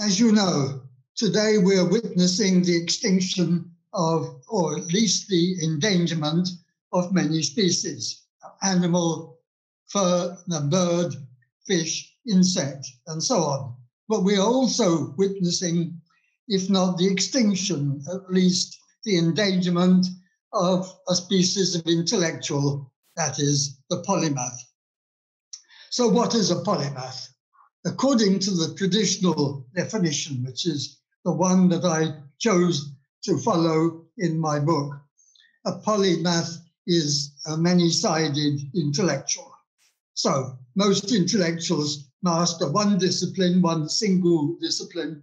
As you know, today we're witnessing the extinction of, or at least the endangerment of many species, animal, bird, fish, insect, and so on. But we are also witnessing, if not the extinction, at least the endangerment of a species of intellectual, that is, the polymath. So what is a polymath? According to the traditional definition, which is the one that I chose to follow in my book, a polymath is a many-sided intellectual. So most intellectuals master one discipline, one single discipline.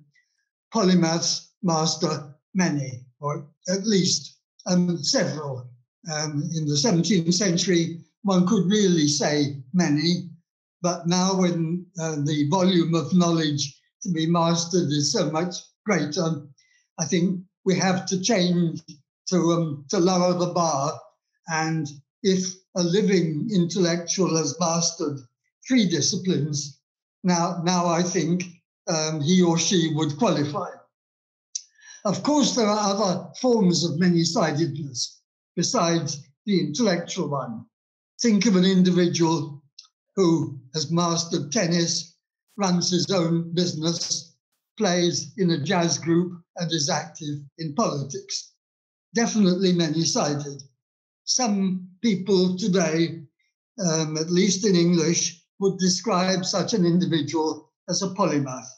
Polymaths master many, or at least several. In the 17th century, one could really say many, but now when the volume of knowledge to be mastered is so much greater, I think we have to change to lower the bar. And if a living intellectual has mastered 3 disciplines, now I think he or she would qualify. Of course, there are other forms of many-sidedness besides the intellectual one. Think of an individual who has mastered tennis, runs his own business, plays in a jazz group, and is active in politics. Definitely many-sided. Some people today, at least in English, would describe such an individual as a polymath.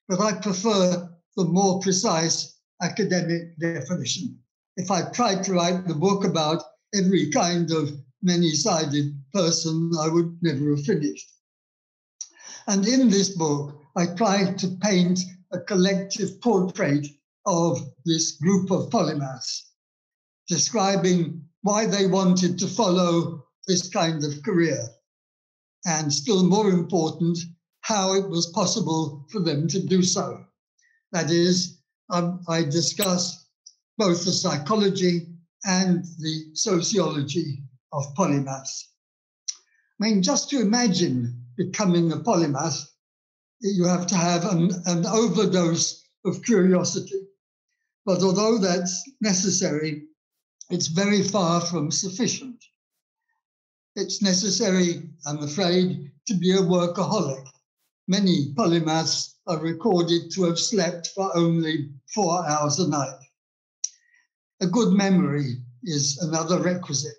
But I prefer the more precise academic definition. If I tried to write the book about every kind of many-sided person, I would never have finished. And in this book, I tried to paint a collective portrait of this group of polymaths, describing why they wanted to follow this kind of career, and still more important, how it was possible for them to do so. That is, I discuss both the psychology and the sociology of polymaths. I mean, just to imagine becoming a polymath, you have to have an overdose of curiosity. But although that's necessary, it's very far from sufficient. It's necessary, I'm afraid, to be a workaholic. Many polymaths are recorded to have slept for only 4 hours a night. A good memory is another requisite.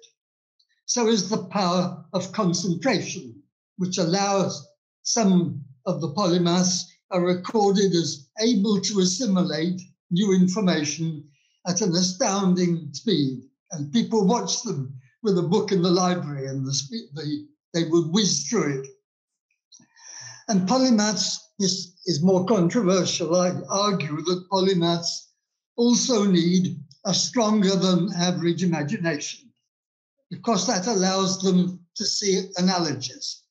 So is the power of concentration, which allows some of the polymaths are recorded as able to assimilate new information at an astounding speed. And people watch them with a book in the library and they would whiz through it. And polymaths, this is more controversial. I argue that polymaths also need a stronger than average imagination, because that allows them to see analogies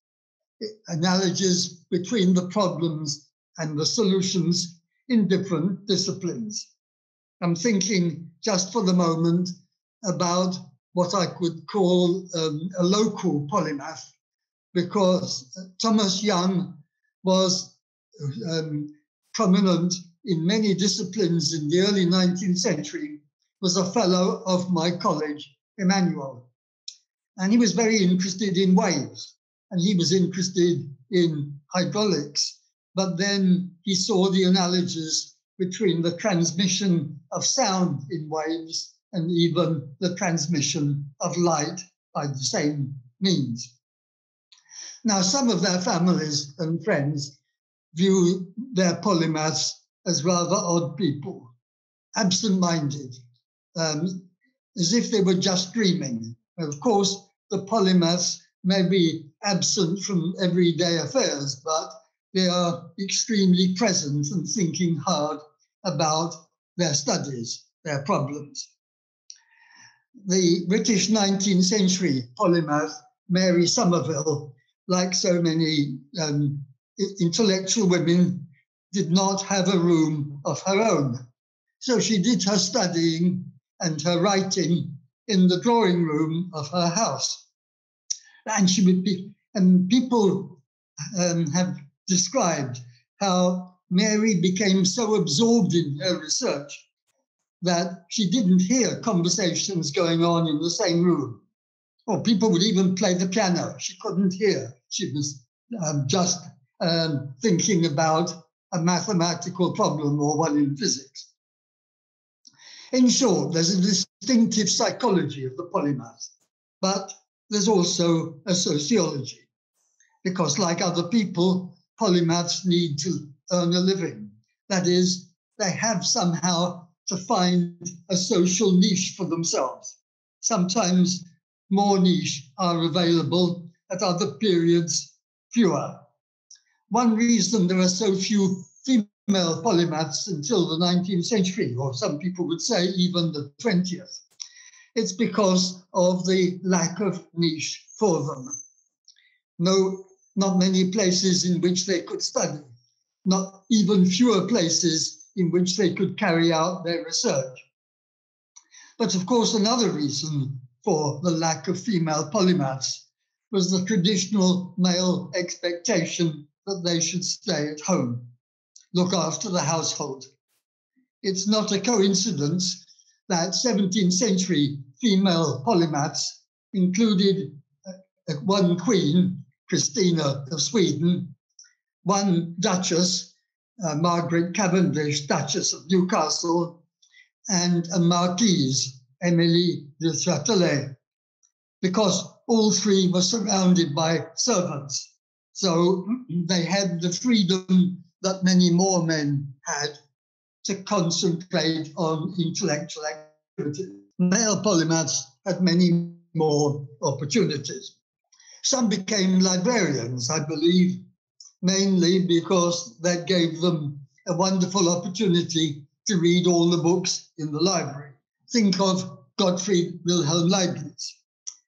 between the problems and the solutions in different disciplines. I'm thinking just for the moment about what I could call a local polymath, because Thomas Young was prominent in many disciplines in the early 19th century, was a fellow of my college, Emmanuel. And he was very interested in waves, and he was interested in hydraulics. But then he saw the analogies between the transmission of sound in waves and even the transmission of light by the same means. Now, some of their families and friends view their polymaths as rather odd people, absent-minded, as if they were just dreaming. Of course, the polymaths may be absent from everyday affairs, but they are extremely present and thinking hard about their studies, their problems. The British 19th century polymath, Mary Somerville, like so many intellectual women, did not have a room of her own. So she did her studying and her writing in the drawing room of her house. And she would be, and people have described how Mary became so absorbed in her research that she didn't hear conversations going on in the same room. Or people would even play the piano. She couldn't hear. She was just thinking about a mathematical problem or one in physics. In short, there's a distinctive psychology of the polymath, but there's also a sociology, because like other people, polymaths need to earn a living. That is, they have somehow to find a social niche for themselves. Sometimes more niche are available, at other periods, fewer. One reason there are so few female polymaths until the 19th century, or some people would say even the 20th, it's because of the lack of niche for them. Not many places in which they could study, not even fewer places in which they could carry out their research. But of course, another reason for the lack of female polymaths was the traditional male expectation that they should stay at home, look after the household. It's not a coincidence that 17th century female polymaths included one queen, Christina of Sweden, one duchess, Margaret Cavendish, Duchess of Newcastle, and a marquise, Emily de Châtelet, because all three were surrounded by servants. So they had the freedom that many more men had to concentrate on intellectual activity. Male polymaths had many more opportunities. Some became librarians, I believe, mainly because that gave them a wonderful opportunity to read all the books in the library. Think of Gottfried Wilhelm Leibniz,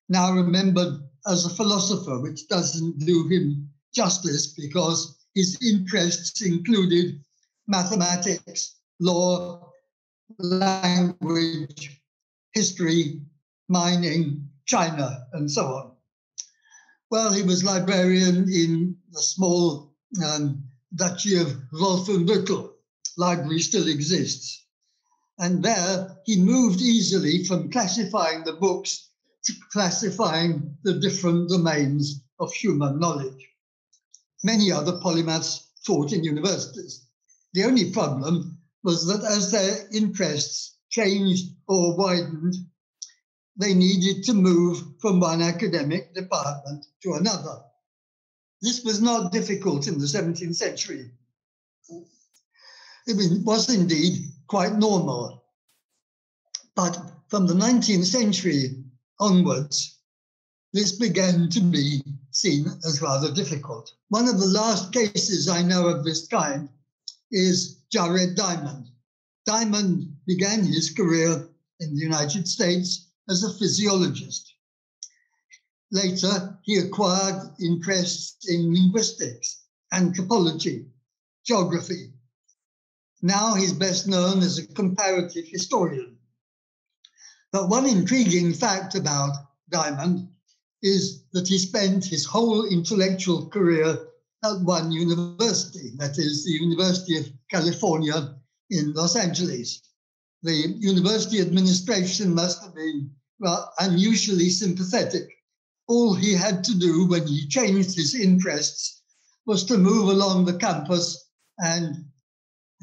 now remembered as a philosopher, which doesn't do him justice because his interests included mathematics, law, language, history, mining, China, and so on. Well, he was librarian in the small Duchy of Wolfenbüttel. Library still exists. And there he moved easily from classifying the books to classifying the different domains of human knowledge. Many other polymaths taught in universities. The only problem was that as their interests changed or widened, they needed to move from one academic department to another. This was not difficult in the 17th century. It was indeed quite normal. But from the 19th century onwards, this began to be seen as rather difficult. One of the last cases I know of this kind is Jared Diamond. Diamond began his career in the United States as a physiologist. Later, he acquired interests in linguistics, anthropology, geography. Now he's best known as a comparative historian. But one intriguing fact about Diamond is that he spent his whole intellectual career at one university, that is the University of California in Los Angeles. The university administration must have been unusually sympathetic. All he had to do when he changed his interests was to move along the campus and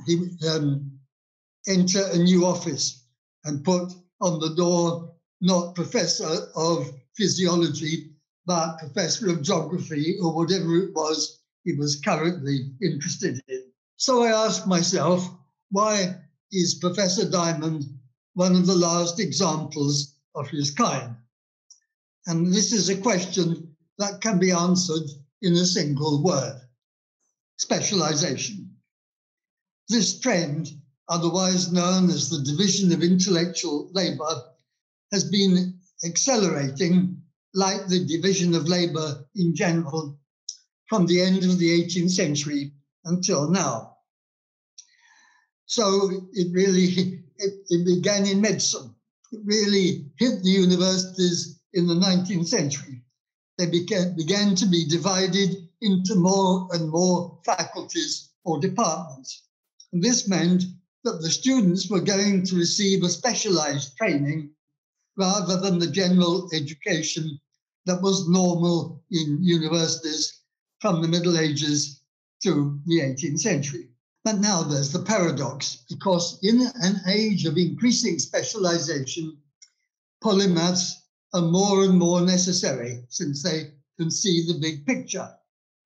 he would enter a new office and put on the door, not professor of physiology, but professor of geography or whatever it was he was currently interested in. So I asked myself, why is Professor Diamond one of the last examples of his kind? And this is a question that can be answered in a single word: specialization. This trend, otherwise known as the division of intellectual labor, has been accelerating, like the division of labor in general, from the end of the 18th century until now. So it began in medicine. It really hit the universities in the 19th century. They began to be divided into more and more faculties or departments. And this meant that the students were going to receive a specialized training rather than the general education that was normal in universities from the Middle Ages to the 18th century. But now there's the paradox, because in an age of increasing specialization, polymaths are more and more necessary since they can see the big picture.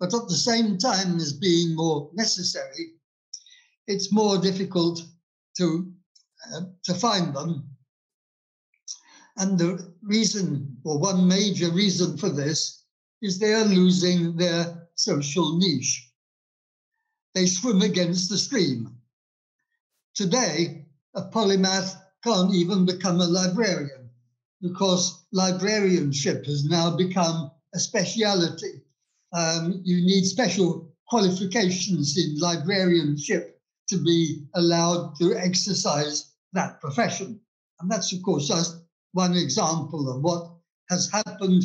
But at the same time as being more necessary, it's more difficult to find them. And the reason, or one major reason for this, is they are losing their social niche. They swim against the stream. Today, a polymath can't even become a librarian because librarianship has now become a speciality. You need special qualifications in librarianship to be allowed to exercise that profession. And that's, of course, just one example of what has happened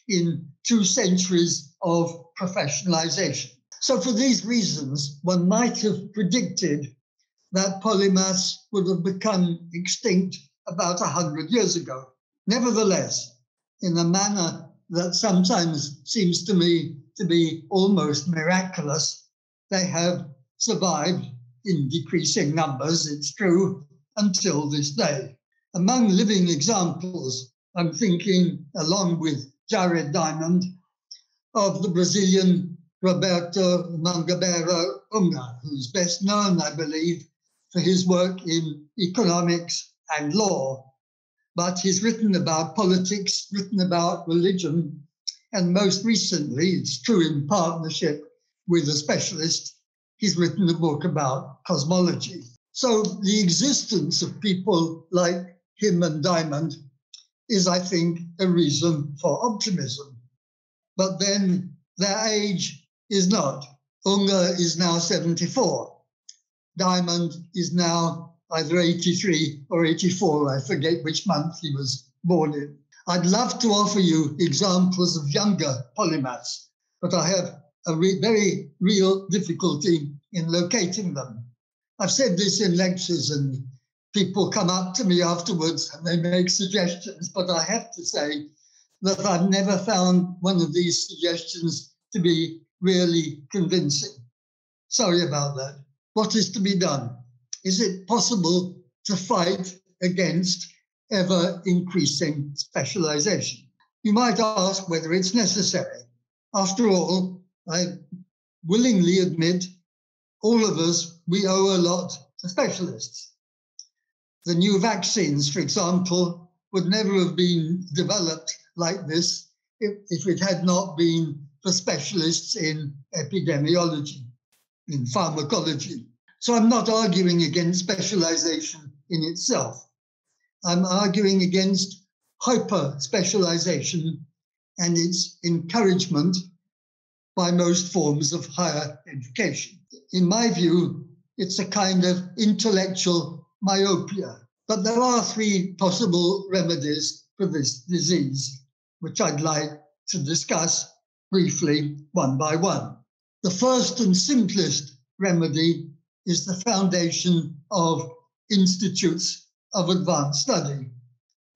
in 2 centuries of professionalization. So for these reasons, one might have predicted that polymaths would have become extinct about 100 years ago. Nevertheless, in a manner that sometimes seems to me to be almost miraculous, they have survived in decreasing numbers, it's true, until this day. Among living examples, I'm thinking, along with Jared Diamond, of the Brazilian Roberto Mangabeira Unga, who's best known, I believe, for his work in economics and law. But he's written about politics, written about religion, and most recently, it's true in partnership with a specialist, he's written a book about cosmology. So the existence of people like him and Diamond is, I think, a reason for optimism. But then their age is not. Unga is now 74. Diamond is now either 83 or 84. I forget which month he was born in. I'd love to offer you examples of younger polymaths, but I have a very real difficulty in locating them. I've said this in lectures and people come up to me afterwards and they make suggestions, but I have to say that I've never found one of these suggestions to be really convincing. Sorry about that. What is to be done? Is it possible to fight against ever-increasing specialization? You might ask whether it's necessary. After all, I willingly admit all of us, we owe a lot to specialists. The new vaccines, for example, would never have been developed like this if it had not been for specialists in epidemiology, in pharmacology. So I'm not arguing against specialization in itself. I'm arguing against hyper-specialization and its encouragement by most forms of higher education. In my view, it's a kind of intellectual myopia. But there are 3 possible remedies for this disease, which I'd like to discuss briefly one by one. The first and simplest remedy is the foundation of institutes of advanced study.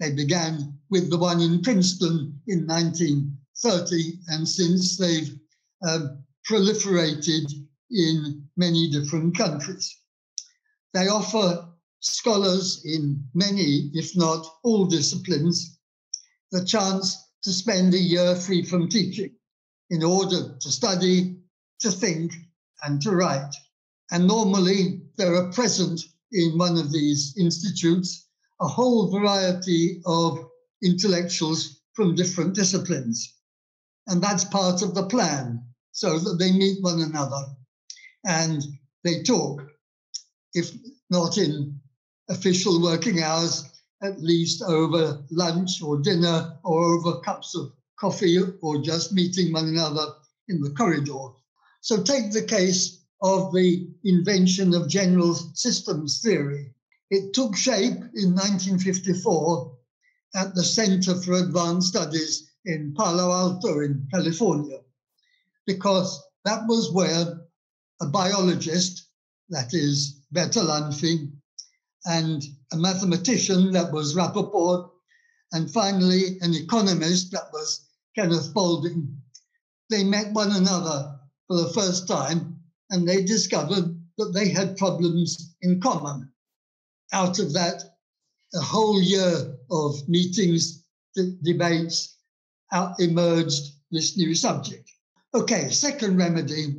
They began with the one in Princeton in 1930, and since they've proliferated in many different countries. They offer scholars in many, if not all disciplines, the chance to spend a year free from teaching in order to study, to think, and to write. And normally there are present in one of these institutes a whole variety of intellectuals from different disciplines. And that's part of the plan, so that they meet one another and they talk, if not in official working hours, at least over lunch or dinner or over cups of coffee or just meeting one another in the corridor. So take the case of the invention of general systems theory. It took shape in 1954 at the Center for Advanced Studies in Palo Alto in California, because that was where a biologist, that is Bertalanffy, and a mathematician, that was Rappaport, and finally an economist, that was Kenneth Balding. They met one another for the first time, and they discovered that they had problems in common. Out of that, a whole year of meetings, debates, emerged this new subject. Okay, second remedy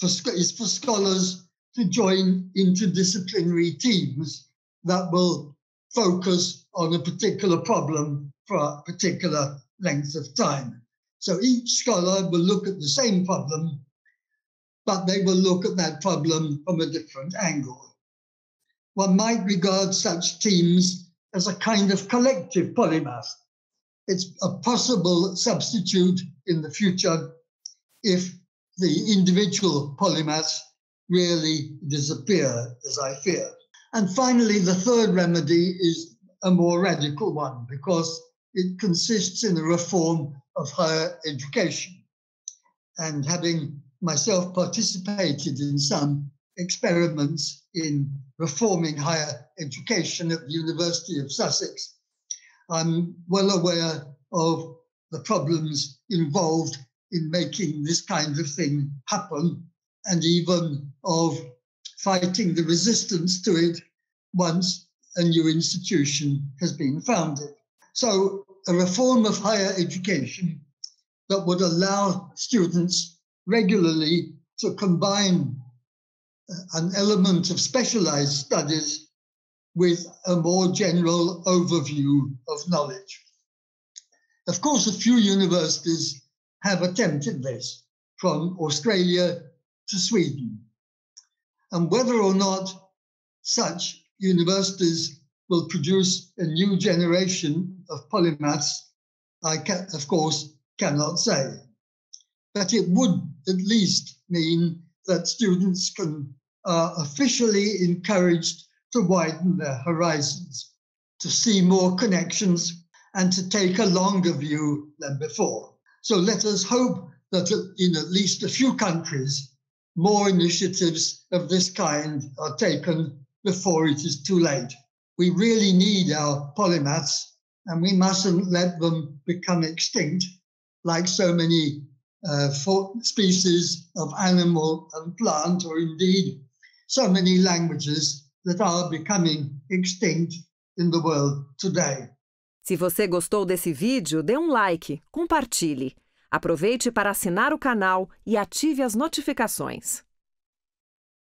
is for scholars to join interdisciplinary teams that will focus on a particular problem for a particular length of time. So each scholar will look at the same problem, but they will look at that problem from a different angle. One might regard such teams as a kind of collective polymath. It's a possible substitute in the future if the individual polymaths really disappear, as I fear. And finally, the third remedy is a more radical one, because it consists in a reform of higher education. And having myself participated in some experiments in reforming higher education at the University of Sussex, I'm well aware of the problems involved in making this kind of thing happen, and even of fighting the resistance to it once a new institution has been founded. So a reform of higher education that would allow students regularly to combine an element of specialized studies with a more general overview of knowledge. Of course, a few universities have attempted this, from Australia to Sweden. And whether or not such universities will produce a new generation of polymaths, I of course cannot say. But it would at least mean that students are officially encouraged to widen their horizons, to see more connections, and to take a longer view than before. So let us hope that in at least a few countries, more initiatives of this kind are taken before it is too late. We really need our polymaths, and we mustn't let them become extinct like so many species of animal and plant, or indeed so many languages that are becoming extinct in the world today. Se você gostou desse vídeo, dê um like, compartilhe. Aproveite para assinar o canal e ative as notificações.